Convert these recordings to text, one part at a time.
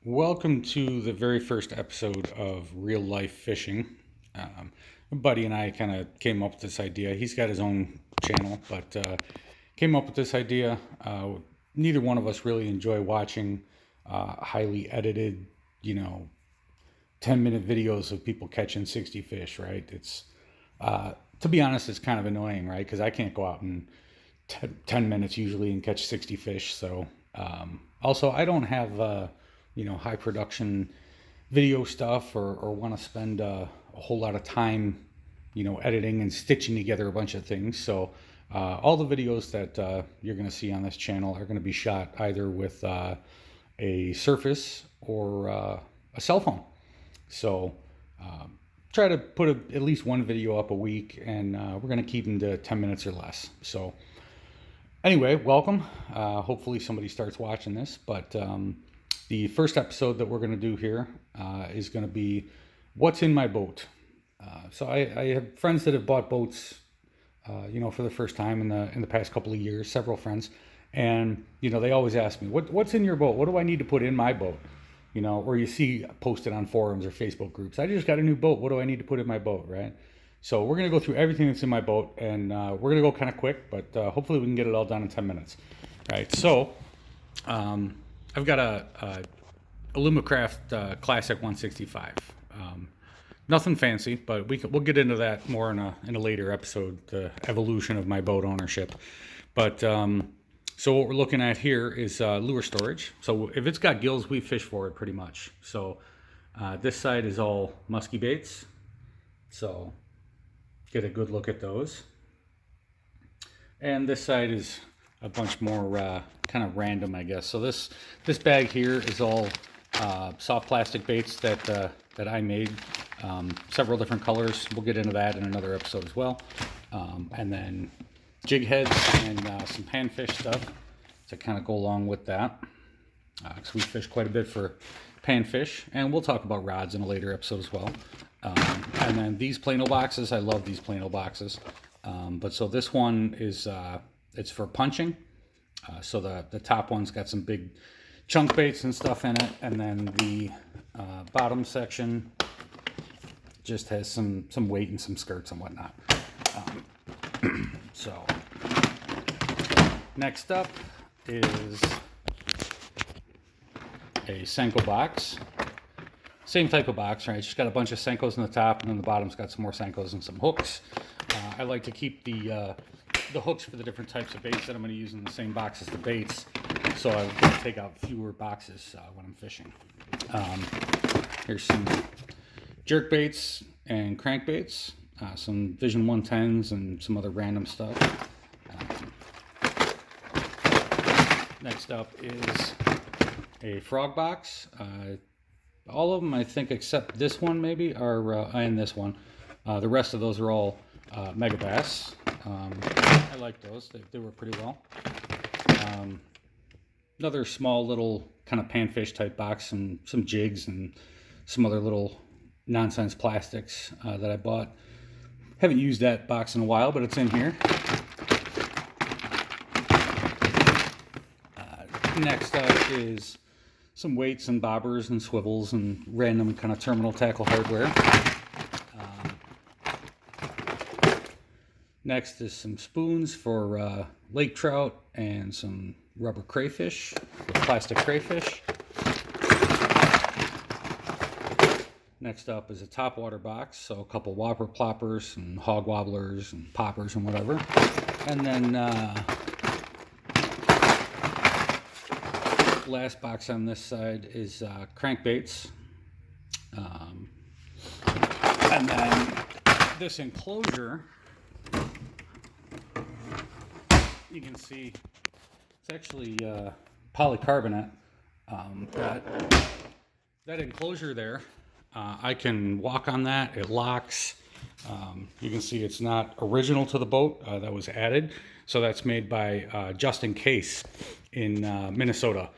Welcome to the very first episode of Real Life Fishing. A buddy and I kind of came up with this idea. He's got his own channel, but came up with this idea. Neither one of us really enjoy watching highly edited, 10-minute videos of people catching 60 fish, right? To be honest, it's kind of annoying, right? Because I can't go out in 10 minutes usually and catch 60 fish. So also, I don't have high production video stuff or want to spend a whole lot of time, editing and stitching together a bunch of things. So all the videos that you're going to see on this channel are going to be shot either with a Surface or a cell phone. So try to put at least one video up a week, and we're going to keep them to 10 minutes or less. So anyway, welcome. Hopefully somebody starts watching this, but the first episode that we're going to do here is going to be what's in my boat. So I have friends that have bought boats, for the first time in the past couple of years, several friends. And, they always ask me, what's in your boat? What do I need to put in my boat? Or you see posted on forums or Facebook groups, I just got a new boat. What do I need to put in my boat, right? So we're going to go through everything that's in my boat, and we're going to go kind of quick, but hopefully we can get it all done in 10 minutes. Right, so I've got a Alumacraft Classic 165. Nothing fancy, but we'll get into that more in a later episode, the evolution of my boat ownership. But so what we're looking at here is lure storage. So if it's got gills, we fish for it pretty much. So this side is all musky baits. So get a good look at those. And this side is a bunch more kind of random, I guess. So this bag here is all soft plastic baits that I made, several different colors. We'll get into that in another episode as well. And then jig heads and some panfish stuff to kind of go along with that, because we fish quite a bit for panfish, and we'll talk about rods in a later episode as well. And then these Plano boxes, I love these Plano boxes. But so this one is it's for punching. So the top one's got some big chunk baits and stuff in it, and then the bottom section just has some weight and some skirts and whatnot. So next up is a Senko box. Same type of box, right? Just got a bunch of Senkos in the top, and then the bottom's got some more Senkos and some hooks. I like to keep the hooks for the different types of baits that I'm going to use in the same box as the baits, so I'm going to take out fewer boxes when I'm fishing. Here's some jerk baits and crankbaits, some Vision 110s, and some other random stuff. Next up is a frog box. All of them, I think, except this one maybe, are and this one. The rest of those are all Mega Bass. I like those. They work pretty well. Another small little kind of panfish type box, and some jigs and some other little nonsense plastics that I bought. Haven't used that box in a while, but it's in here. Next up is some weights and bobbers and swivels and random kind of terminal tackle hardware. Next is some spoons for lake trout and some rubber crayfish, or plastic crayfish. Next up is a topwater box, so a couple whopper ploppers and hog wobblers and poppers and whatever. And then last box on this side is crankbaits. And then this enclosure, you can see it's actually polycarbonate. That enclosure there, I can walk on that. It locks. You can see it's not original to the boat. That was added. So that's made by Just In Case in Minnesota.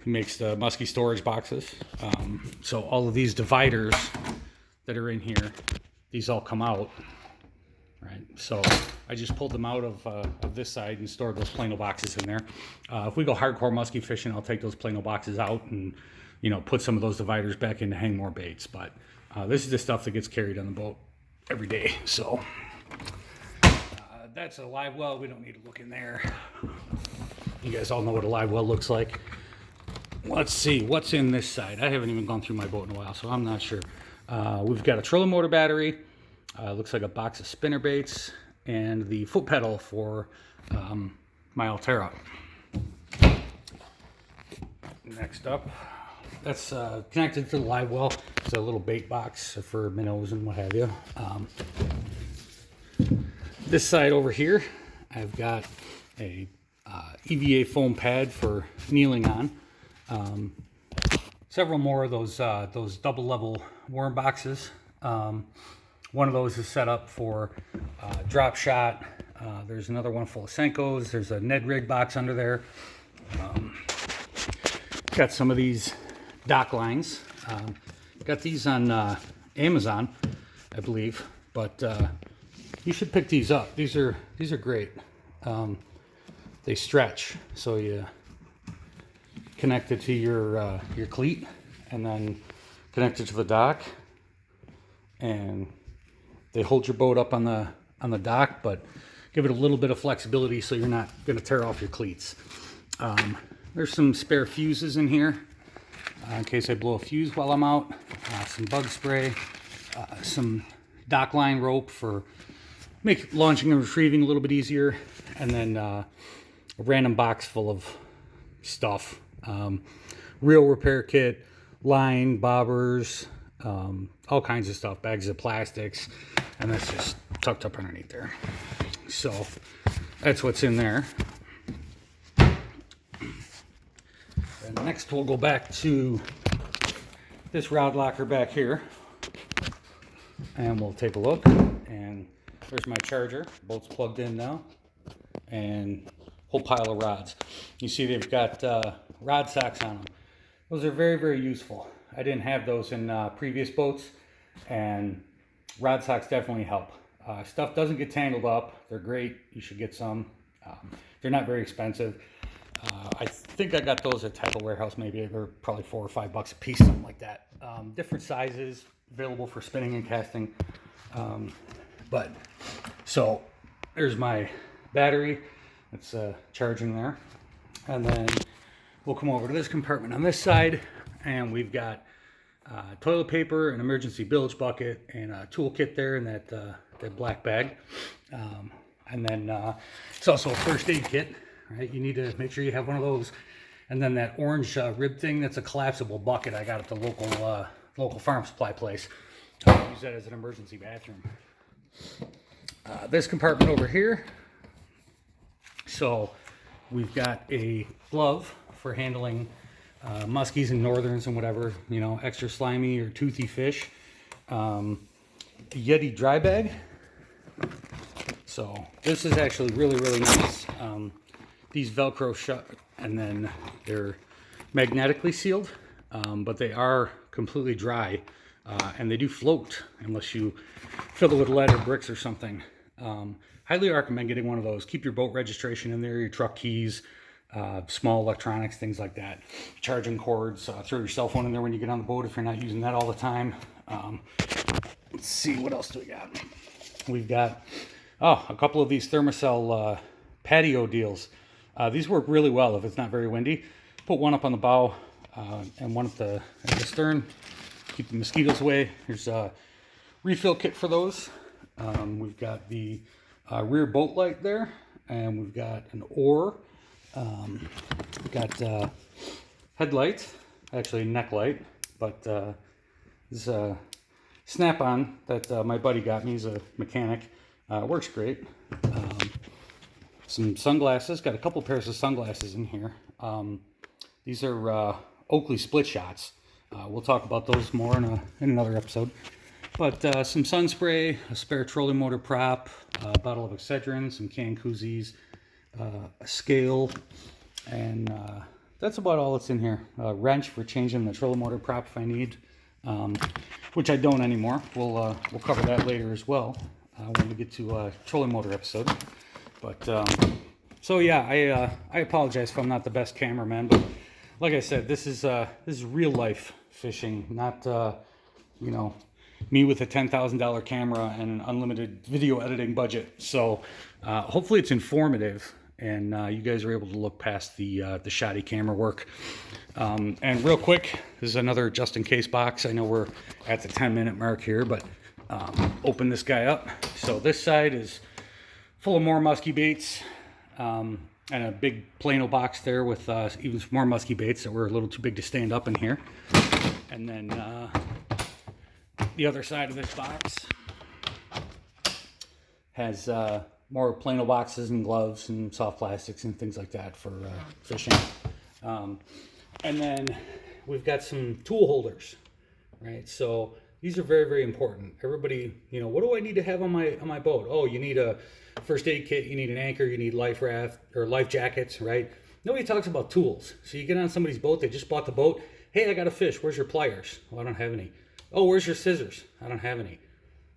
He makes the musky storage boxes. So all of these dividers that are in here, these all come out, right? So I just pulled them out of this side and stored those Plano boxes in there. If we go hardcore muskie fishing, I'll take those Plano boxes out and, you know, put some of those dividers back in to hang more baits. But this is the stuff that gets carried on the boat every day. So that's a live well. We don't need to look in there. You guys all know what a live well looks like. Let's see what's in this side. I haven't even gone through my boat in a while, so I'm not sure. We've got a trolling motor battery. Looks like a box of spinner baits and the foot pedal for my Altera. Next up, that's connected to the live well. It's a little bait box for minnows and what have you. This side over here, I've got a EVA foam pad for kneeling on. Several more of those double level worm boxes. One of those is set up for drop shot. There's another one full of Senkos. There's a Ned rig box under there. Got some of these dock lines. Got these on Amazon, I believe, but you should pick these up. These are great. They stretch, so you connect it to your cleat, and then connect it to the dock, and they hold your boat up on the dock, but give it a little bit of flexibility so you're not going to tear off your cleats. There's some spare fuses in here in case I blow a fuse while I'm out. Some bug spray, some dock line rope for make launching and retrieving a little bit easier, and then a random box full of stuff. Reel repair kit, line, bobbers, all kinds of stuff, bags of plastics, and that's just tucked up underneath there. So that's what's in there. And next we'll go back to this rod locker back here, and we'll take a look. And there's my charger. Boat's plugged in now, and whole pile of rods. You see they've got rod socks on them. Those are very, very useful. I didn't have those in previous boats, and rod socks definitely help. Stuff doesn't get tangled up. They're great. You should get some. They're not very expensive. I think I got those at Tackle Warehouse. Maybe they're probably $4 or $5 a piece, something like that. Different sizes, available for spinning and casting. But so there's my battery. It's charging there, and then we'll come over to this compartment on this side, and we've got toilet paper, an emergency bilge bucket, and a toolkit there in that black bag. And then it's also a first aid kit, right? You need to make sure you have one of those. And then that orange rib thing, that's a collapsible bucket I got at the local farm supply place. I use that as an emergency bathroom. This compartment over here, so we've got a glove for handling muskies and northerns and whatever, you know, extra slimy or toothy fish. Yeti dry bag. So this is actually really, really nice. These Velcro shut, and then they're magnetically sealed, but they are completely dry, and they do float unless you fill it with lead or bricks or something. Highly recommend getting one of those. Keep your boat registration in there, your truck keys, small electronics, things like that. Charging cords, throw your cell phone in there when you get on the boat if you're not using that all the time. Let's see, what else do we got? We've got, a couple of these Thermacell patio deals. These work really well if it's not very windy. Put one up on the bow and one at the stern. Keep the mosquitoes away. Here's a refill kit for those. We've got the rear boat light there, and we've got an oar. We've got headlight, actually neck light, but this is a snap-on that my buddy got me. He's a mechanic. Works great. Some sunglasses. Got a couple pairs of sunglasses in here. These are Oakley split shots. We'll talk about those more in another episode. But some sun spray, a spare trolling motor prop, a bottle of Excedrin, some canned koozies, a scale, and that's about all that's in here. A wrench for changing the trolling motor prop if I need, which I don't anymore. We'll cover that later as well. when we get to trolling motor episode. But so yeah, I apologize if I'm not the best cameraman, but like I said, this is real life fishing, not you know, me with a $10,000 camera and an unlimited video editing budget. So hopefully it's informative, and you guys are able to look past the shoddy camera work. And real quick, this is another just in case box. I know we're at the 10-minute mark here, but open this guy up. So this side is full of more musky baits, and a big Plano box there with even some more musky baits that were a little too big to stand up in here. And then the other side of this box has more Plano boxes and gloves and soft plastics and things like that for fishing. And then we've got some tool holders, right? So these are very, very important. Everybody, you know, what do I need to have on my boat? Oh, you need a first aid kit, you need an anchor, you need life raft or life jackets, right? Nobody talks about tools. So you get on somebody's boat, they just bought the boat. Hey, I got a fish. Where's your pliers? Oh, I don't have any. Oh, where's your scissors? I don't have any.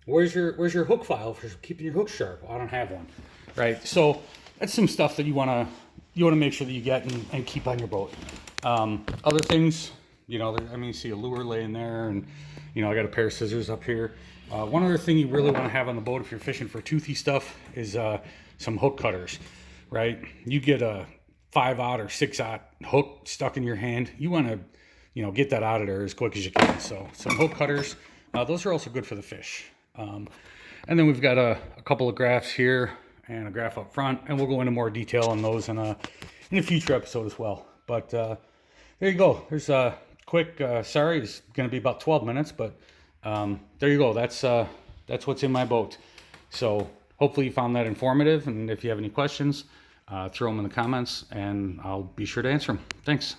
Where's your hook file for keeping your hook sharp? Oh, I don't have one, right? So that's some stuff that you wanna make sure that you get and keep on your boat. Other things, you know, I mean, you see a lure laying there, and you know, I got a pair of scissors up here. One other thing you really want to have on the boat if you're fishing for toothy stuff is some hook cutters, right? You get a 5/0 or 6/0 hook stuck in your hand, you want to, you know, get that out of there as quick as you can. So some hook cutters, those are also good for the fish. And then we've got a couple of graphs here and a graph up front, and we'll go into more detail on those in a future episode as well. But there you go. There's a quick, sorry, it's going to be about 12 minutes, but there you go. That's what's in my boat. So hopefully you found that informative, and if you have any questions, throw them in the comments, and I'll be sure to answer them. Thanks.